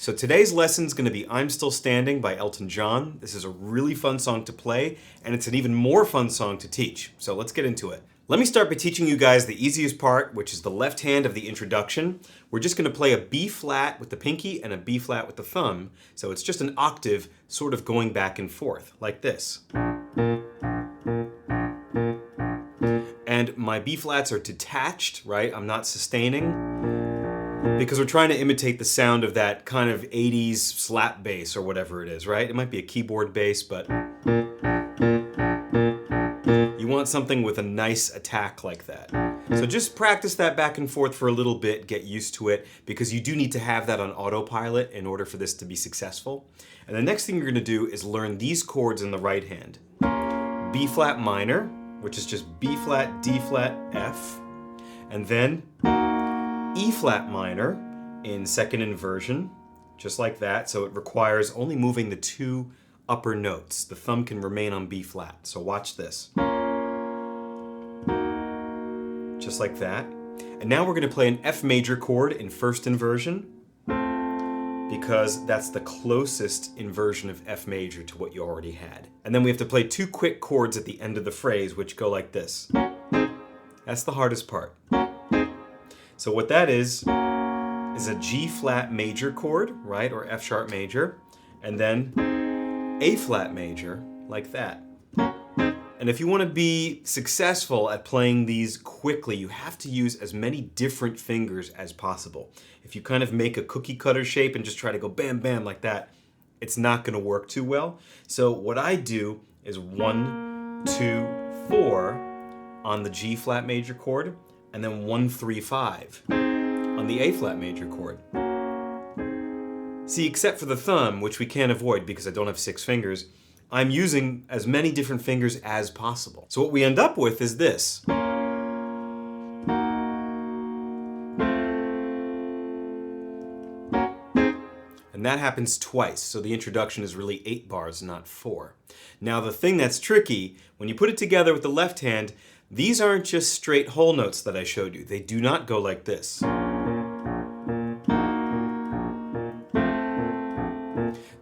So today's lesson is going to be I'm Still Standing by Elton John. This is a really fun song to play, and it's an even more fun song to teach. So let's get into it. Let me start by teaching you guys the easiest part, which is the left hand of the introduction. We're just going to play a B flat with the pinky and a B flat with the thumb. So it's just an octave sort of going back and forth, like this. And my B flats are detached, right? I'm not sustaining, because we're trying to imitate the sound of that kind of 80s slap bass or whatever it is, right? It might be a keyboard bass, but you want something with a nice attack like that. So just practice that back and forth for a little bit, get used to it, because you do need to have that on autopilot in order for this to be successful. And the next thing you're going to do is learn these chords in the right hand. B flat minor, which is just B flat, D flat, F, and then E flat minor in second inversion, just like that. So it requires only moving the two upper notes. The thumb can remain on B flat. So watch this. Just like that. And now we're going to play an F major chord in first inversion, because that's the closest inversion of F major to what you already had. And then we have to play two quick chords at the end of the phrase, which go like this. That's the hardest part. So what that is a G flat major chord, right? Or F sharp major, and then A flat major, like that. And if you want to be successful at playing these quickly, you have to use as many different fingers as possible. If you kind of make a cookie cutter shape and just try to go bam, bam like that, it's not going to work too well. So what I do is 1, 2, 4 on the G flat major chord, and then 1, 3, 5 on the A flat major chord. See, except for the thumb, which we can't avoid because I don't have 6 fingers, I'm using as many different fingers as possible. So what we end up with is this. And that happens twice, so the introduction is really 8 bars, not 4. Now the thing that's tricky, when you put it together with the left hand, these aren't just straight whole notes that I showed you. They do not go like this.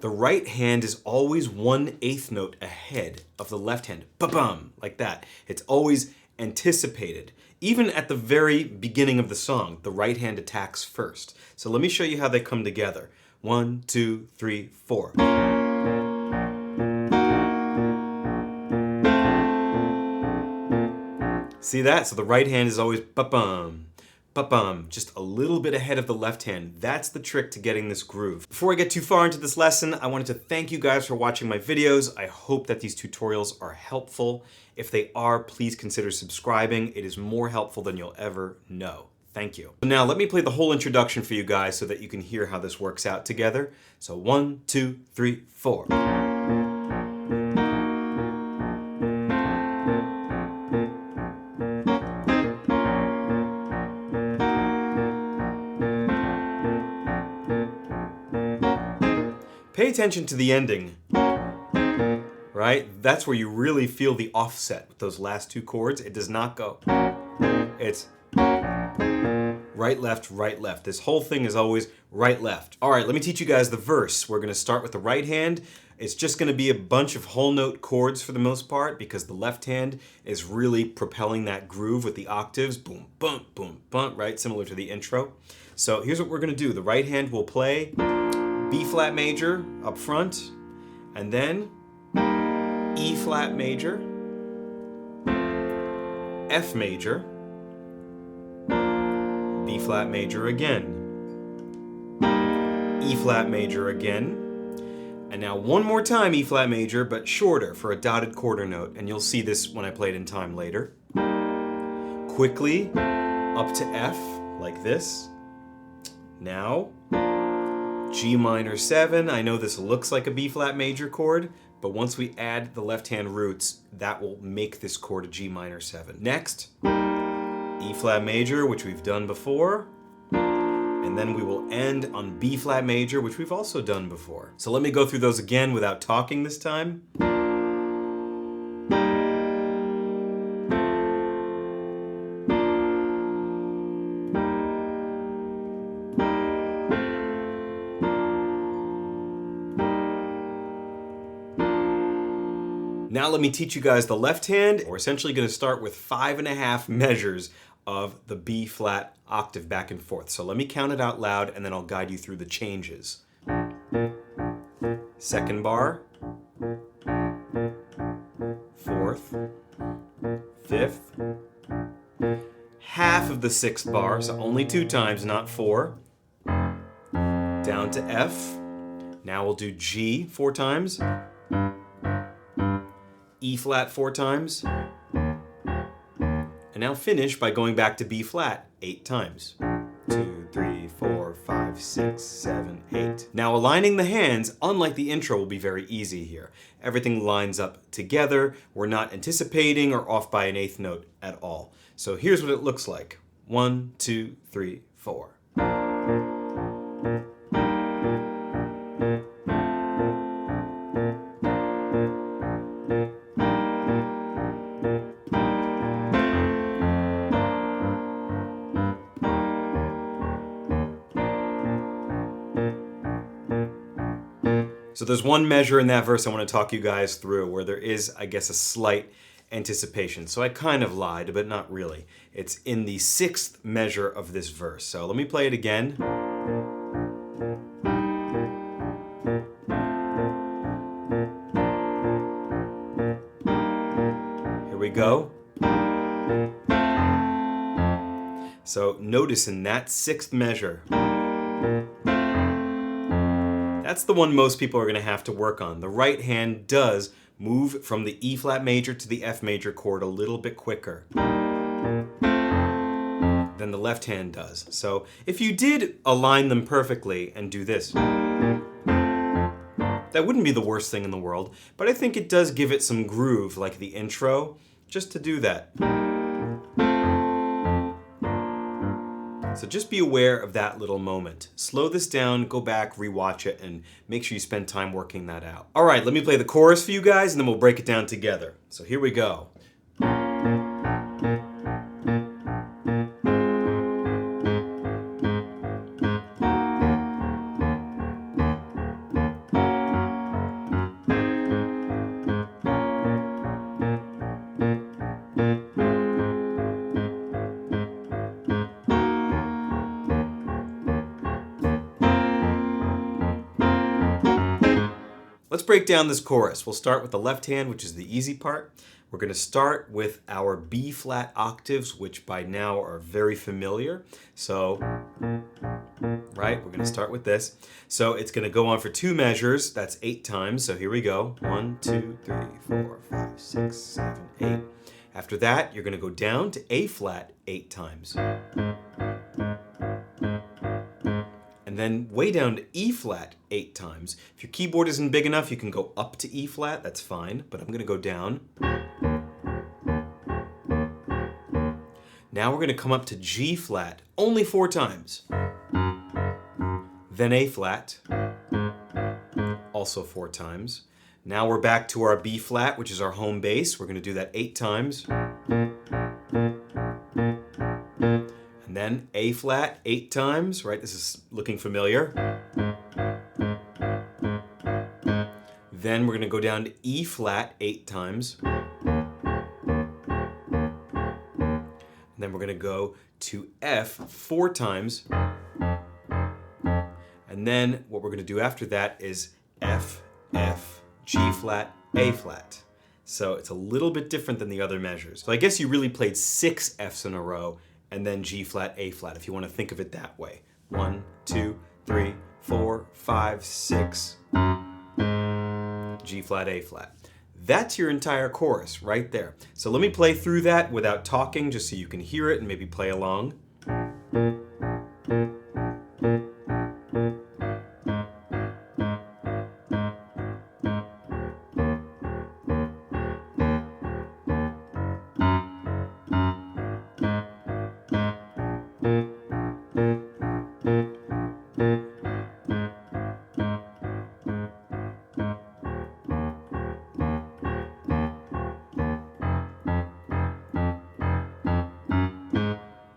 The right hand is always 1/8 note ahead of the left hand. Ba-bum, like that. It's always anticipated. Even at the very beginning of the song, the right hand attacks first. So let me show you how they come together. 1, 2, 3, 4. See that? So the right hand is always ba-bum. Ba-bum, just a little bit ahead of the left hand. That's the trick to getting this groove. Before I get too far into this lesson, I wanted to thank you guys for watching my videos. I hope that these tutorials are helpful. If they are, please consider subscribing. It is more helpful than you'll ever know. Thank you. So now let me play the whole introduction for you guys so that you can hear how this works out together. So 1, 2, 3, 4. Pay attention to the ending, right? That's where you really feel the offset with those last two chords. It does not go. It's right, left, right, left. This whole thing is always right, left. All right, let me teach you guys the verse. We're going to start with the right hand. It's just going to be a bunch of whole note chords for the most part, because the left hand is really propelling that groove with the octaves. Boom, bump, boom, bump, right? Similar to the intro. So here's what we're going to do. The right hand will play B flat major up front, and then E flat major, F major, B flat major again, E flat major again, and now one more time E flat major, but shorter for a dotted quarter note, and you'll see this when I play it in time later. Quickly up to F, like this. Now, G minor 7. I know this looks like a B flat major chord, but once we add the left hand roots, that will make this chord a G minor 7. Next, E flat major, which we've done before, and then we will end on B flat major, which we've also done before. So let me go through those again without talking this time. Now let me teach you guys the left hand. We're essentially going to start with 5.5 measures of the B flat octave back and forth. So let me count it out loud and then I'll guide you through the changes. Second bar, fourth, fifth, half of the sixth bar, so only 2 times, not 4. Down to F. Now we'll do G 4 times. E flat 4 times. And now finish by going back to B flat 8 times. 2, 3, 4, 5, 6, 7, 8. Now aligning the hands, unlike the intro, will be very easy here. Everything lines up together. We're not anticipating or off by an eighth note at all. So here's what it looks like. 1, 2, 3, 4. So there's one measure in that verse I want to talk you guys through where there is, I guess, a slight anticipation. So I kind of lied, but not really. It's in the 6th measure of this verse. So let me play it again. Here we go. So notice in that 6th measure, that's the one most people are going to have to work on. The right hand does move from the E flat major to the F major chord a little bit quicker than the left hand does. So if you did align them perfectly and do this, that wouldn't be the worst thing in the world, but I think it does give it some groove like the intro, just to do that. So just be aware of that little moment. Slow this down, go back, rewatch it, and make sure you spend time working that out. All right, let me play the chorus for you guys, and then we'll break it down together. So here we go. Let's break down this chorus. We'll start with the left hand, which is the easy part. We're going to start with our B flat octaves, which by now are very familiar. So, right, we're going to start with this. So it's going to go on for 2 measures. That's 8 times. So here we go. 1, 2, 3, 4, 5, 6, 7, 8. After that, you're going to go down to A flat 8 times. And then way down to E flat 8 times. If your keyboard isn't big enough, you can go up to E flat, that's fine, but I'm going to go down. Now we're going to come up to G flat, only 4 times. Then A flat, also 4 times. Now we're back to our B flat, which is our home bass. We're going to do that 8 times. And then A flat 8 times, right? This is looking familiar. Then we're going to go down to E flat 8 times. And then we're going to go to F 4 times. And then what we're going to do after that is F, F, G flat, A flat. So it's a little bit different than the other measures. So I guess you really played 6 Fs in a row and then G flat, A flat, if you want to think of it that way. 1, 2, 3, 4, 5, 6. G flat, A flat. That's your entire chorus right there. So let me play through that without talking, just so you can hear it and maybe play along.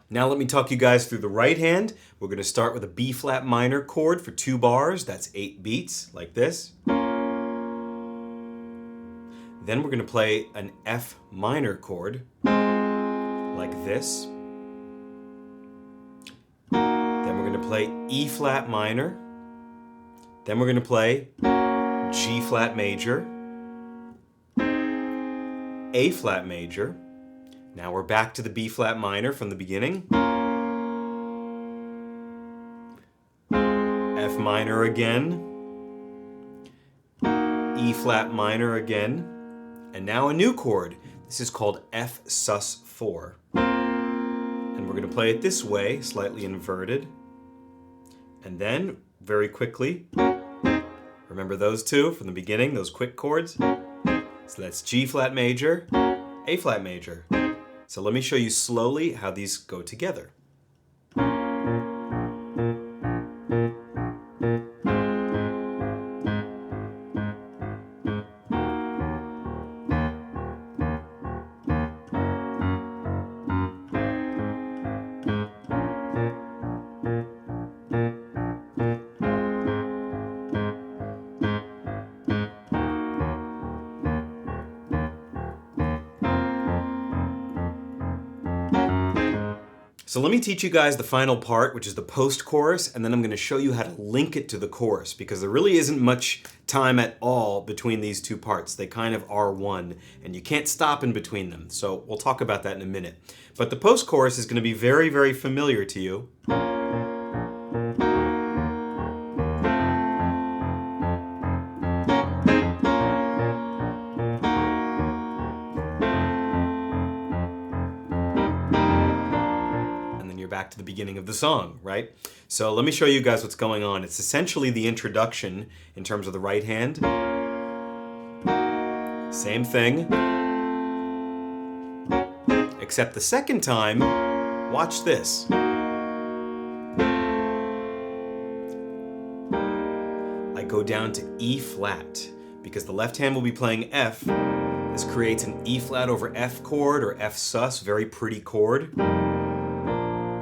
Now let me talk you guys through the right hand. We're going to start with a B flat minor chord for 2 bars. That's 8 beats, like this. Then we're going to play an F minor chord like this. Then we're going to play E flat minor. Then we're going to play G flat major, A flat major. Now we're back to the B flat minor from the beginning. F minor again. E flat minor again. And now a new chord. This is called F sus4. And we're going to play it this way, slightly inverted. And then, very quickly, remember those two from the beginning, those quick chords? So that's G flat major, A flat major. So let me show you slowly how these go together. So let me teach you guys the final part, which is the post-chorus, and then I'm going to show you how to link it to the chorus, because there really isn't much time at all between these two parts. They kind of are one, and you can't stop in between them. So we'll talk about that in a minute. But the post-chorus is going to be very, very familiar to you. Back to the beginning of the song, right? So let me show you guys what's going on. It's essentially the introduction in terms of the right hand. Same thing. Except the second time, watch this. I go down to E flat because the left hand will be playing F. This creates an E flat over F chord, or F sus, very pretty chord,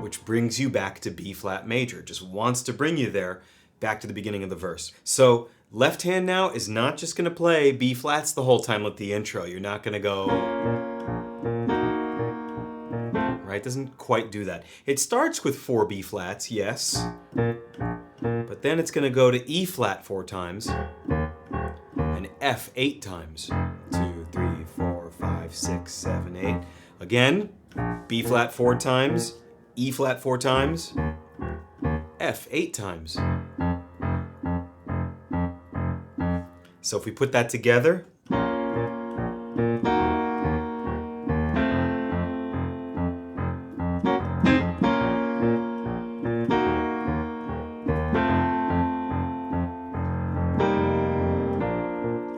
which brings you back to B flat major. Just wants to bring you there, back to the beginning of the verse. So left hand now is not just going to play B flats the whole time like the intro. You're not going to go, right? Doesn't quite do that. It starts with 4 B flats, yes, but then it's going to go to E flat 4 times and F 8 times. 2, 3, 4, 5, 6, 7, 8. Again, B flat 4 times, E flat 4 times, F 8 times. So if we put that together, and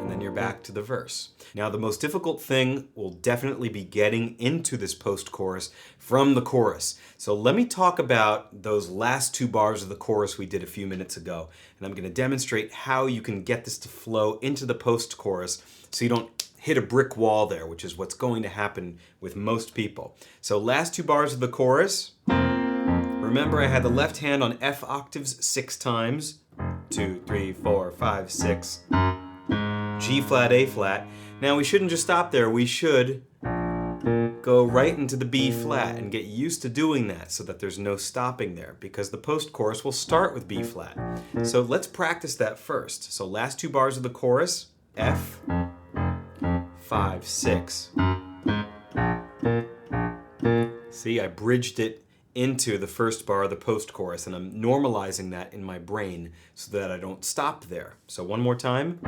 then you're back to the verse. Now the most difficult thing will definitely be getting into this post-chorus from the chorus. So let me talk about those last 2 bars of the chorus we did a few minutes ago. And I'm going to demonstrate how you can get this to flow into the post-chorus so you don't hit a brick wall there, which is what's going to happen with most people. So last 2 bars of the chorus. Remember, I had the left hand on F octaves 6 times. 2, 3, 4, 5, 6. G flat, A flat. Now we shouldn't just stop there. We should go right into the B flat and get used to doing that so that there's no stopping there, because the post-chorus will start with B flat. So let's practice that first. So last 2 bars of the chorus, F, 5, 6. See, I bridged it into the first bar of the post-chorus, and I'm normalizing that in my brain so that I don't stop there. So one more time.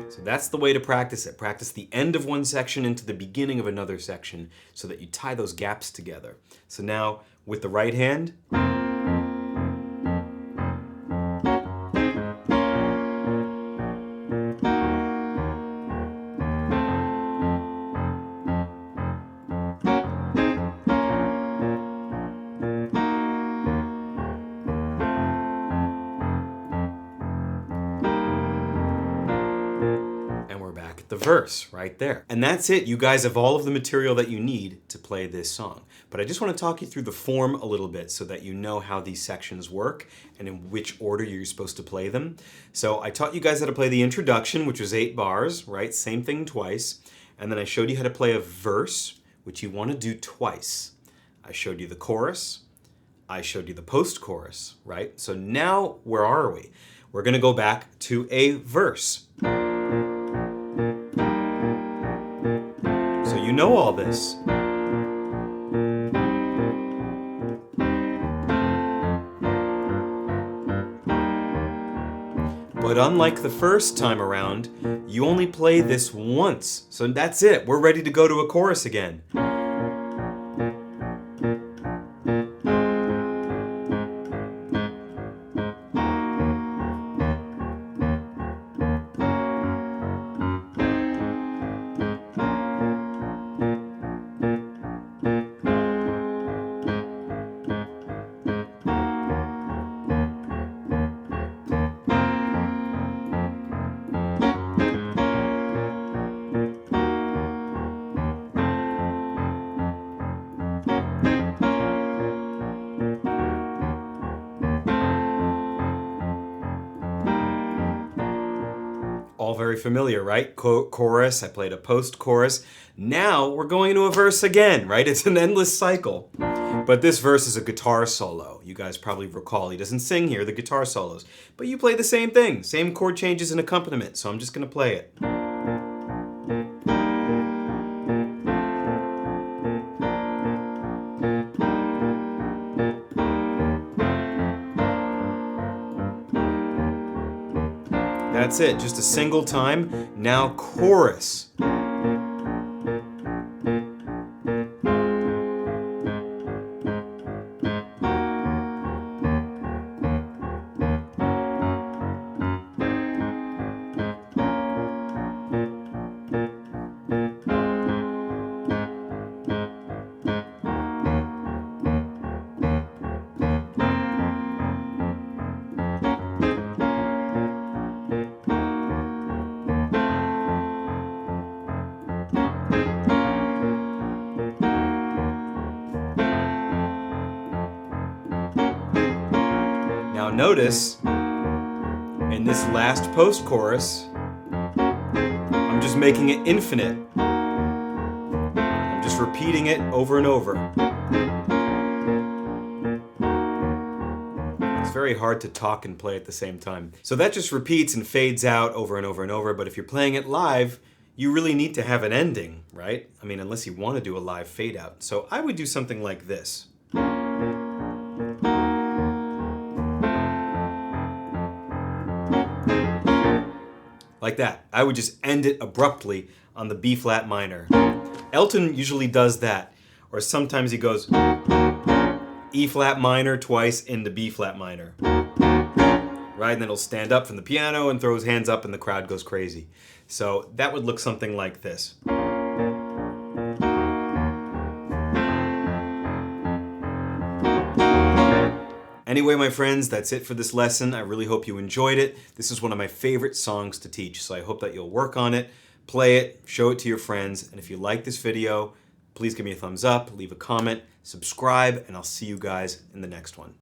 So that's the way to practice it. Practice the end of one section into the beginning of another section so that you tie those gaps together. So now, with the right hand, the verse right there. And that's it. You guys have all of the material that you need to play this song. But I just want to talk you through the form a little bit so that you know how these sections work and in which order you're supposed to play them. So I taught you guys how to play the introduction, which was 8 bars, right? Same thing twice. And then I showed you how to play a verse, which you want to do twice. I showed you the chorus. I showed you the post-chorus, right? So now, where are we? We're going to go back to a verse. So you know all this. But unlike the first time around, you only play this once. So that's it. We're ready to go to a chorus again. All very familiar, right? Chorus, I played a post-chorus. Now we're going into a verse again, right? It's an endless cycle. But this verse is a guitar solo. You guys probably recall he doesn't sing here, the guitar solos. But you play the same thing, same chord changes and accompaniment, so I'm just going to play it. That's it, just a single time. Now chorus. Now notice, in this last post-chorus, I'm just making it infinite. I'm just repeating it over and over. It's very hard to talk and play at the same time. So that just repeats and fades out over and over and over, but if you're playing it live, you really need to have an ending, right? I mean, unless you want to do a live fade out. So I would do something like this. Like that. I would just end it abruptly on the B flat minor. Elton usually does that. Or sometimes he goes E flat minor twice into B flat minor. Right? And then he'll stand up from the piano and throw his hands up and the crowd goes crazy. So that would look something like this. Anyway, my friends, that's it for this lesson. I really hope you enjoyed it. This is one of my favorite songs to teach, so I hope that you'll work on it, play it, show it to your friends, and if you like this video, please give me a thumbs up, leave a comment, subscribe, and I'll see you guys in the next one.